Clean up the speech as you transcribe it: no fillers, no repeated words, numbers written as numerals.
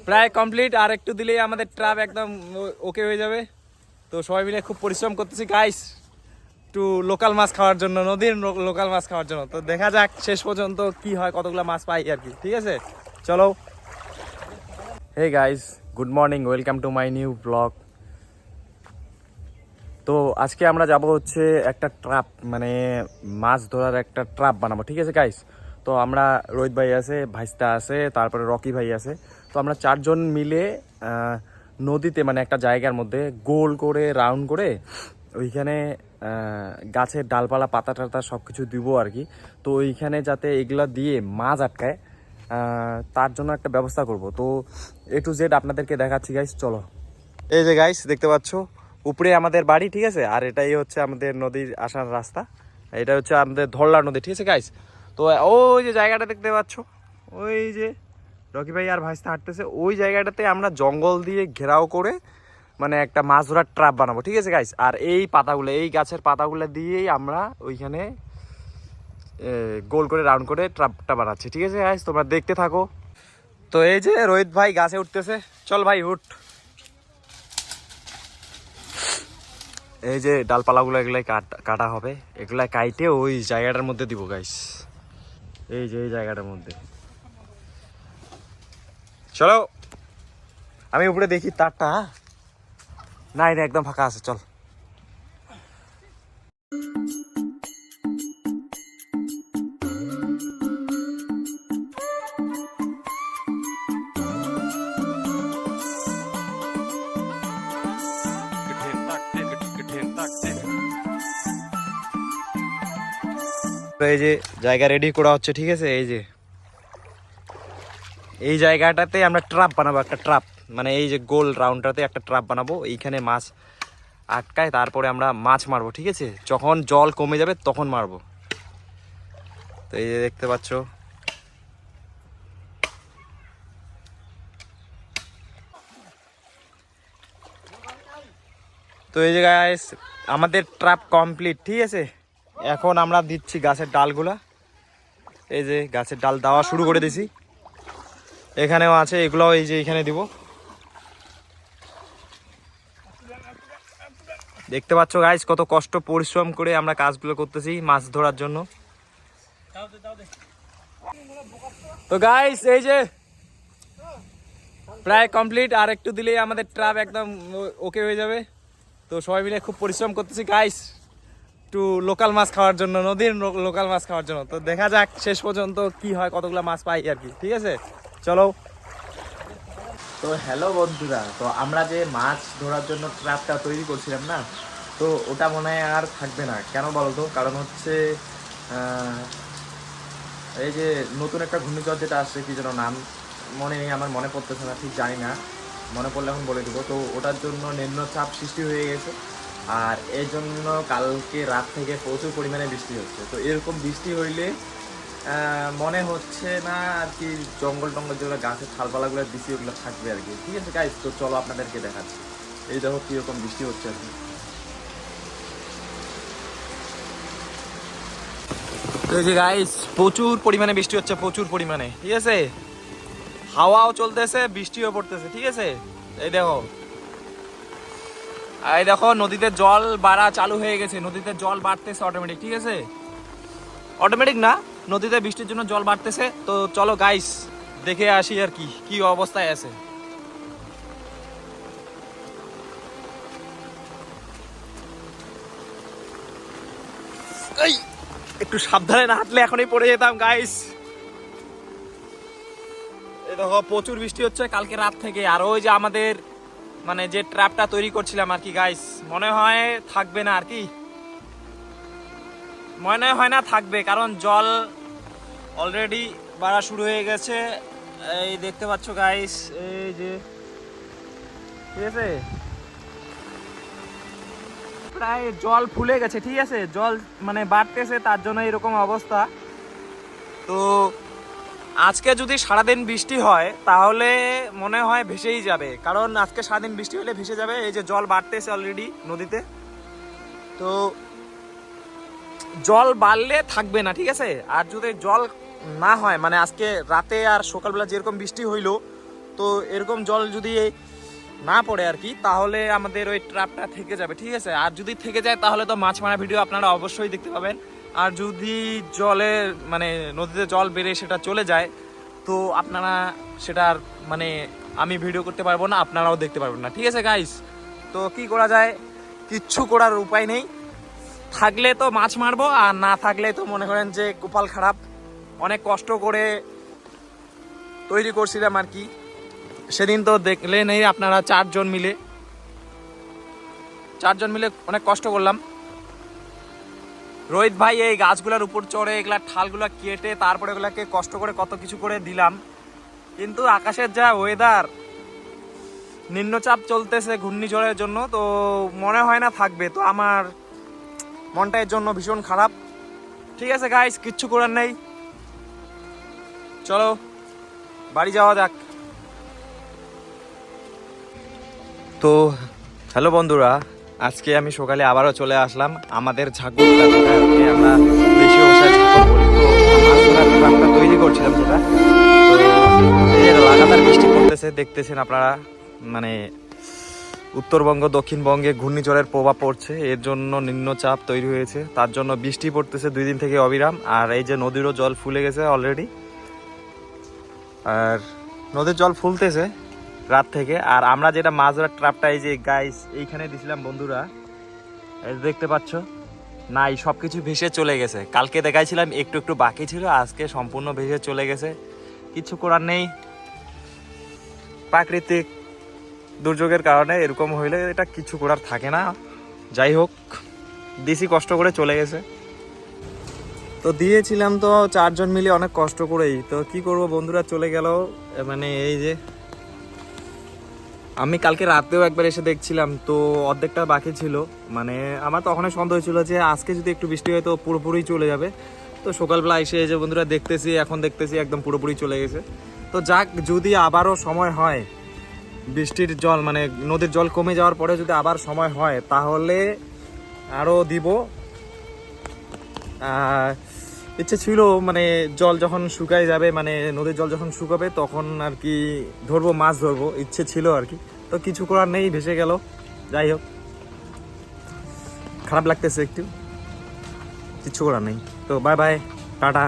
প্রায় কমপ্লিট, আর একটু দিলেই আমাদের ট্রাপ একদম ওকে হয়ে যাবে। তো সবাই মিলে খুব পরিশ্রম করতেছি গাইস, একটু লোকাল মাছ খাওয়ার জন্য, নদীর লোকাল মাছ খাওয়ার জন্য। তো দেখা যাক শেষ পর্যন্ত কি হয়, কতগুলো মাছ পাই আর কি। ঠিক আছে, চলো। Hey guys, good morning, welcome to my new blog. তো আজকে আমরা যাব হচ্ছে একটা ট্রাপ, মানে মাছ ধরার একটা ট্রাপ বানাবো। ঠিক আছে গাইস, তো আমরা রোহিত ভাই আছে, ভাইস্তা আছে, তারপরে রকি ভাই আছে। তো আমরা চারজন মিলে নদীতে, মানে একটা জায়গার মধ্যে গোল করে রাউন্ড করে ওইখানে গাছের ডালপালা পাতা টাতা সব কিছু দিব আর কি। তো ওইখানে যাতে এগুলা দিয়ে মাছ আটকায়, তার জন্য একটা ব্যবস্থা করব। তো A to Z আপনাদেরকে দেখাচ্ছি গাইস, চলো। এই যে গাইস দেখতে পাচ্ছ, উপরে আমাদের বাড়ি, ঠিক আছে, আর এটাই হচ্ছে আমাদের নদীর আসার রাস্তা। এটা হচ্ছে আমাদের ধরলা নদী, ঠিক আছে গাইস। তো ওই যে জায়গাটা দেখতে পাচ্ছ, ওই যে রকি ভাই আর ভাইস্তা হাঁটতেছে, ওই জায়গাটাতে আমরা জঙ্গল দিয়ে ঘেরাও করে মানে একটা মাছ ধরার ট্রাপ বানাবো। ঠিক আছে গাইস, আর এই পাতাগুলো, এই গাছের পাতাগুলো দিয়েই আমরা ওইখানে গোল করে রাউন্ড করে ট্রাপটা বানাচ্ছি। ঠিক আছে গাইস, তোমরা দেখতে থাকো। তো এই যে রোহিত ভাই গাছে উঠতেছে, চল ভাই উঠ। এই যে ডালপালাগুলো এগুলাই কাটা হবে, এগুলা কাইটে ওই জায়গাটার মধ্যে দিব গাইস, এই যে এই জায়গাটার মধ্যে। চলো, আমি উপরে দেখি তারটা, না এটা একদম ফাঁকা আছে, চল। এই যে জায়গা রেডি করা হচ্ছে, ঠিক আছে। এই যে এই জায়গাটাতে আমরা ট্রাপ বানাবো, একটা ট্রাপ, মানে এই যে গোল রাউন্ডটাতে একটা ট্রাপ বানাবো, এইখানে মাছ আটকায়, তারপরে আমরা মাছ মারবো। ঠিক আছে, যখন জল কমে যাবে তখন মারবো। তো এই যে দেখতে পাচ্ছ, তো এই যে গাইস আমাদের ট্রাপ কমপ্লিট। ঠিক আছে, এখন আমরা দিচ্ছি গাছের ডালগুলা, এই যে গাছের ডাল দেওয়া শুরু করে দিছি, এখানেও আছে, এগুলো এই যে এখানে দিব। দেখতে পাচ্ছ গাইস কত কষ্ট পরিশ্রম করে আমরা কাজগুলো করতেছি মাছ ধরার জন্য। তো গাইস এই যে প্রায় কমপ্লিট, আর একটু দিলেই আমাদের ট্রাপ একদম ওকে হয়ে যাবে। তো সবাই মিলে খুব পরিশ্রম করতেছি গাইস, একটু লোকাল মাছ খাওয়ার জন্য, নদীর লোকাল মাছ খাওয়ার জন্য। তো দেখা যাক শেষ পর্যন্ত কি হয়, কতগুলো মাছ পাই আর কি। ঠিক আছে, চলো। তো হ্যালো বন্ধুরা, তো আমরা যে মাছ ধরার জন্য ট্র্যাপটা তৈরি করছিলাম না, তো ওটা মনে হয় আর থাকবে না। কেন বলো তো? কারণ হচ্ছে এই যে নতুন একটা ঘূর্ণিঝড় যেটা আসছে, কি যেন নাম মনে নেই, আমার মনে পড়তেছে না, ঠিক জানি না, মনে পড়লে এখন বলে দেবো। তো ওটার জন্য নিম্নচাপ সৃষ্টি হয়ে গেছে, আর এর জন্য কালকে রাত থেকে প্রচুর পরিমাণে বৃষ্টি হচ্ছে। তো এরকম বৃষ্টি হইলে মনে হচ্ছে না আর কি জঙ্গল টঙ্গল যেগুলো গাছের ঠালপালাগুলো দিচ্ছি ওগুলো থাকবে আর কি। ঠিক আছে গাইস, তো চলো আপনাদেরকে দেখাচ্ছি। এই দেখো কীরকম বৃষ্টি হচ্ছে আর কি। তো এই যে গাইস প্রচুর পরিমাণে বৃষ্টি হচ্ছে, প্রচুর পরিমাণে। ঠিক আছে, হাওয়াও চলতেছে, বৃষ্টিও পড়তেছে। ঠিক আছে, এই দেখো, এই দেখো নদীতে জল বাড়া চালু হয়ে গেছে, নদীতে জল বাড়তেছে অটোমেটিক। ঠিক আছে, অটোমেটিক না, নদীতে বৃষ্টির জন্য জল বাড়তেছে। তো চলো গাইস দেখে আসি আর কি কি অবস্থায় আছে। এই একটু সাবধানে না হাঁটলে এখনই পড়ে যেতাম গাইস। এই দেখো প্রচুর বৃষ্টি হচ্ছে কালকে রাত থেকে। আর ওই যে আমাদের মানে যে ট্র্যাপটা তৈরি করছিলাম আর কি গাইস, মনে হয় থাকবে না আর কি, মনে হয় না থাকবে, কারণ জল অলরেডি বাড়া শুরু হয়ে গেছে। এই দেখতে পাচ্ছ গাইস, এই যে ঠিক আছে, প্রায় জল ফুলে গেছে। ঠিক আছে, জল মানে বাড়তেছে, তার জন্য এরকম অবস্থা। তো আজকে যদি সারাদিন বৃষ্টি হয় তাহলে মনে হয় ভেসেই যাবে, কারণ আজকে সারাদিন বৃষ্টি হলে ভেসে যাবে। এই যে জল বাড়তেছে অলরেডি নদীতে, তো জল বাড়লে থাকবে না। ঠিক আছে, আর যদি জল না হয়, মানে আজকে রাতে আর সকালবেলা যেরকম বৃষ্টি হইলো, তো এরকম জল যদি না পড়ে আর কি, তাহলে আমাদের ওই ট্র্যাপটা থেকে যাবে, ঠিক আছে। আর যদি থেকে যায় তাহলে তো মাছ মারা ভিডিও আপনারা অবশ্যই দেখতে পাবেন। আর যদি জলে মানে নদীতে জল বেড়ে সেটা চলে যায়, তো আপনারা সেটা আর মানে আমি ভিডিও করতে পারবো না, আপনারাও দেখতে পারবেন না, ঠিক আছে গাইস। তো কি করা যায়, কিচ্ছু করার উপায় নেই। থাকলে তো মাছ মারবো, আর না থাকলে তো মনে করেন যে কপাল খারাপ। অনেক কষ্ট করে তৈরি করছিলাম আর কি। সেদিন তো দেখলেন এই আপনারা চারজন মিলে অনেক কষ্ট করলাম। রোহিত ভাই এই গাছগুলোর উপর চড়ে এগুলা ঠালগুলা কেটে তারপরে এগুলাকে কষ্ট করে কত কিছু করে দিলাম, কিন্তু আকাশের যা ওয়েদার, নিম্নচাপ চলতেছে ঘূর্ণিঝড়ের জন্য, তো মনে হয় না থাকবে। তো আমার মনটা এর জন্য ভীষণ খারাপ। ঠিক আছে গাইস, কিচ্ছু করার নেই, চলো বাড়ি যাওয়া যাক। তো হ্যালো বন্ধুরা, আজকে আমি সকালে আবারও চলে আসলাম আমাদের ঝাঁকুরটা, যেটা আমরা বেশি ভাষায় ঝাঁকুর বলি। তো মাছ ধরার ট্রাপটা তৈরি করছিলাম যেটা, তো এই যে লাগাতার বৃষ্টি পড়তেছে দেখতেছেন আপনারা, মানে উত্তরবঙ্গ দক্ষিণবঙ্গে ঘূর্ণিঝড়ের প্রভাব পড়ছে, এর জন্য নিম্নচাপ তৈরি হয়েছে, তার জন্য বৃষ্টি পড়তেছে 2 দিন থেকে অবিরাম। আর এই যে নদীরও জল ফুলে গেছে অলরেডি, আর নদীর জল ফুলতেছে রাত থেকে। আর আমরা যেটা মাছ ধরার ট্রাপটা এই যে গাইস এইখানে দিছিলাম বন্ধুরা, এই দেখতে পাচ্ছ না, এই সব কিছু ভেসে চলে গেছে। কালকে দেখাইছিলাম একটু একটু বাকি ছিল, আজকে সম্পূর্ণ ভেসে চলে গেছে। কিছু করার নেই, প্রাকৃতিক দুর্যোগের কারণে এরকম হইলে এটা কিছু করার থাকে না। যাই হোক, দিছি কষ্ট করে চলে গেছে। তো দিয়েছিলাম তো 4 জন মিলে অনেক কষ্ট করেই, তো কি করব বন্ধুরা চলে গেল। মানে এই যে আমি কালকে রাতেও একবার এসে দেখছিলাম, তো অর্ধেকটা বাকি ছিল। মানে আমার তখনই সন্দেহ ছিল যে আজকে যদি একটু বৃষ্টি হয় তো পুরোপুরি চলে যাবে। তো সকালবেলা এসে এই যে বন্ধুরা দেখতেছি, এখন দেখতেছি একদম পুরোপুরি চলে গেছে। তো যাক, যদি আবারও সময় হয়, বৃষ্টির জল মানে নদীর জল কমে যাওয়ার পরে যদি আবার সময় হয় তাহলে আরও দিব। ইচ্ছে ছিল মানে জল যখন শুকায় যাবে, মানে নদীর জল যখন শুকাবে তখন আর কি ধরবো, মাছ ধরবো, ইচ্ছে ছিল আর কি। তো কিছু করার নেই, ভেসে গেল। যাই হোক, খারাপ লাগতেছে একটু, কিছু করার নেই। তো বাই বাই, টাটা।